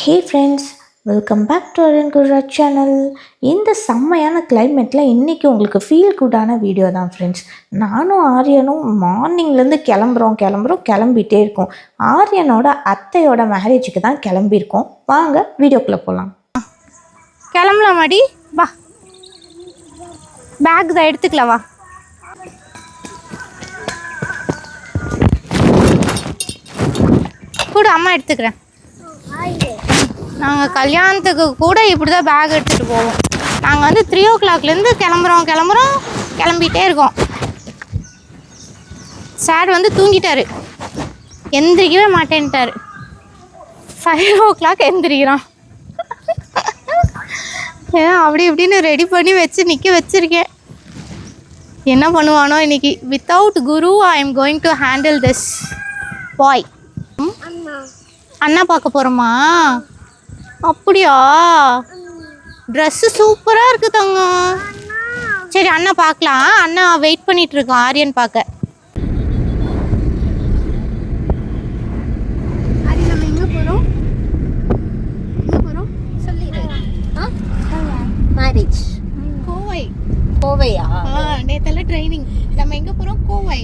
Hey friends, welcome back to Arun Gururaj channel. இந்த செம்மையான கிளைமேட்டில் இன்றைக்கி உங்களுக்கு ஃபீல் குட்டான வீடியோ தான் ஃப்ரெண்ட்ஸ். நானும் ஆரியனும் மார்னிங்லேருந்து கிளம்பிகிட்டே இருக்கோம். ஆரியனோட அத்தையோட மேரேஜுக்கு தான் கிளம்பியிருக்கோம். வாங்க வீடியோக்குள்ளே போகலாம். கிளம்பலாமாடி? வா, பேக் தான் எடுத்துக்கலாம். வா, கூட அம்மா எடுத்துக்கிறேன். நாங்கள் கல்யாணத்துக்கு கூட இப்படி தான் பேக் எடுத்துகிட்டு போவோம். நாங்கள் வந்து 3 o'clockலேருந்து கிளம்பிகிட்டே இருக்கோம். சார் வந்து தூங்கிட்டார், எந்திரிக்கவே மாட்டேன்ட்டார். 5 o'clock எந்திரிக்கிறான். ஏன் அப்படி இப்படின்னு ரெடி பண்ணி நிற்க வச்சுருக்கேன். என்ன பண்ணுவானோ இன்னைக்கு. Without guru I am going to handle this boy. அண்ணா பார்க்க போகிறோமா? அப்படியா? ட்ரெஸ்ஸு சூப்பராக இருக்குது தங்கம். சரி, அண்ணா பார்க்கலாம். அண்ணா வெயிட் பண்ணிகிட்ருக்கோம் ஆரியன் பார்க்க. ஆரியன், நம்ம எங்கே போகிறோம்? மேரேஜ். கோவையா? நேத்தெல்லாம் ட்ரைனிங். நம்ம எங்கே போகிறோம்? கோவை.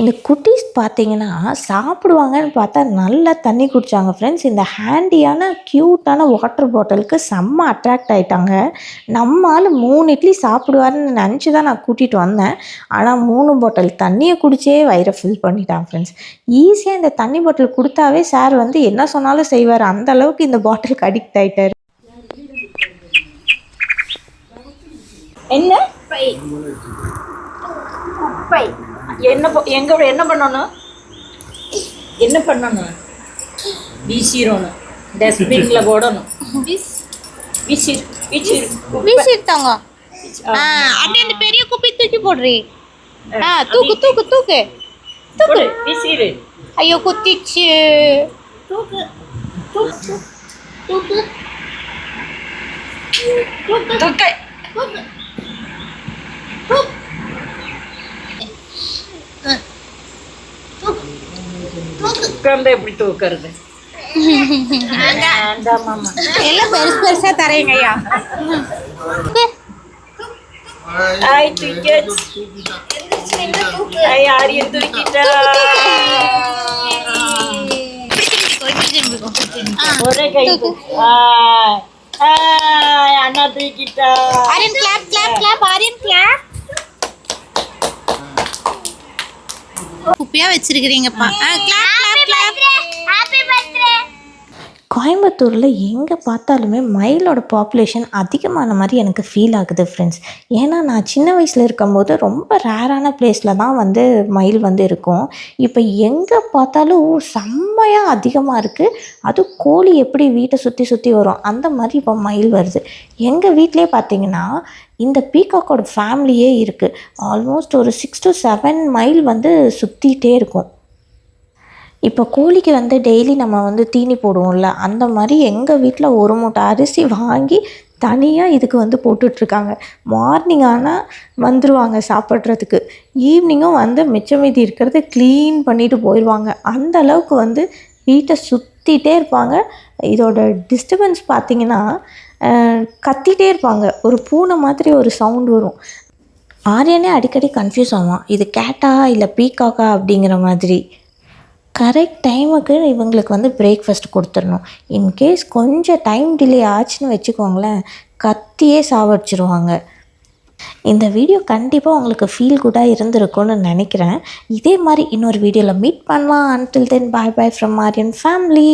இந்த குட்டீஸ் பார்த்தீங்கன்னா சாப்பிடுவாங்கன்னு பார்த்தா நல்லா தண்ணி குடித்தாங்க ஃப்ரெண்ட்ஸ். இந்த ஹேண்டியான க்யூட்டான வாட்டர் பாட்டிலுக்கு செம்ம அட்ராக்ட் ஆகிட்டாங்க. நம்மால் 3 இட்லி சாப்பிடுவாருன்னு நினச்சி தான் நான் கூட்டிகிட்டு வந்தேன். ஆனால் 3 பாட்டில் தண்ணியை குடிச்சே வயிறை ஃபில் பண்ணிட்டாங்க ஃப்ரெண்ட்ஸ். ஈஸியாக இந்த தண்ணி பாட்டில் கொடுத்தாவே சார் வந்து என்ன சொன்னாலும் செய்வார். அந்த அளவுக்கு இந்த பாட்டிலுக்கு அடிக்ட் ஆகிட்டார். என்ன என்ன பண்ணணும்? வீசிடணும், டஸ்ட்பின்ல போடணும். வீசிட்டாங்க. அப்படியே அந்த பெரிய குப்பி தூக்கி போடுறீ. தூக்கு தூக்கு தூக்கு தூக்கு. வீசிடு. ஐயோ, குத்திச்சு. தூக்கு தூக்கு தூக்கு தூக்கு தூக்கு தூக்கு. எப்படி தூக்குறது? எல்லாம் பெருசு பெருசா தரேங்க ஐயா. ஆரியன் தூக்கிட்டா. ஒரே கை. அண்ணா தூக்கிட்டா. Aryan clap clap clap. Aryan clap. குப்பியா வச்சிருக்கிறீங்கப்பா. கோயம்புத்தூரில் எங்கே பார்த்தாலுமே மயிலோட பாப்புலேஷன் அதிகமான மாதிரி எனக்கு ஃபீல் ஆகுது ஃப்ரெண்ட்ஸ். ஏன்னா நான் சின்ன வயசில் இருக்கும்போது ரொம்ப ரேரான பிளேஸில் தான் வந்து மயில் வந்து இருக்கும். இப்போ எங்கே பார்த்தாலும் செம்மையாக அதிகமாக இருக்குது. அதுவும் கோழி எப்படி வீட்டை சுற்றி சுற்றி வரும் அந்த மாதிரி இப்போ மயில் வருது. எங்கள் வீட்டிலே பார்த்திங்கன்னா இந்த பீகாக்கோட ஃபேமிலியே இருக்குது. ஆல்மோஸ்ட் ஒரு 6 to 7 மைல் வந்து சுற்றிகிட்டே இருக்கும். இப்போ கோழிக்கு வந்து டெய்லி நம்ம வந்து தீனி போடுவோம்ல, அந்த மாதிரி எங்கள் வீட்டில் ஒரு மூட்டை அரிசி வாங்கி தனியாக இதுக்கு வந்து போட்டுட்ருக்காங்க. மார்னிங் ஆனால் வந்துடுவாங்க சாப்பிட்றதுக்கு, ஈவினிங்கும் வந்து மிச்சம் மீதி இருக்கிறத க்ளீன் பண்ணிவிட்டு போயிடுவாங்க. அந்த அளவுக்கு வந்து வீட்டை சுற்றிட்டே இருப்பாங்க. இதோட டிஸ்டர்பன்ஸ் பார்த்திங்கன்னா கத்திகிட்டே இருப்பாங்க. ஒரு பூனை மாதிரி ஒரு சவுண்ட் வரும். ஆரியனே அடிக்கடி கன்ஃபியூஸ் ஆவான், இது கேட்டா இல்லை பீகாக்கா அப்படிங்கிற மாதிரி. கரெக்ட் டைமுக்கு இவங்களுக்கு வந்து பிரேக்ஃபாஸ்ட் கொடுத்துடணும். இன்கேஸ் கொஞ்சம் டைம் டிலே ஆச்சுன்னு வச்சுக்கோங்களேன், கத்தியே சாவடிச்சிருவாங்க. இந்த வீடியோ கண்டிப்பாக உங்களுக்கு ஃபீல் குட்டாக இருந்திருக்கும்னு நினைக்கிறேன். இதே மாதிரி இன்னொரு வீடியோவில் மீட் பண்ணலாம். Until then bye bye from Aryan family.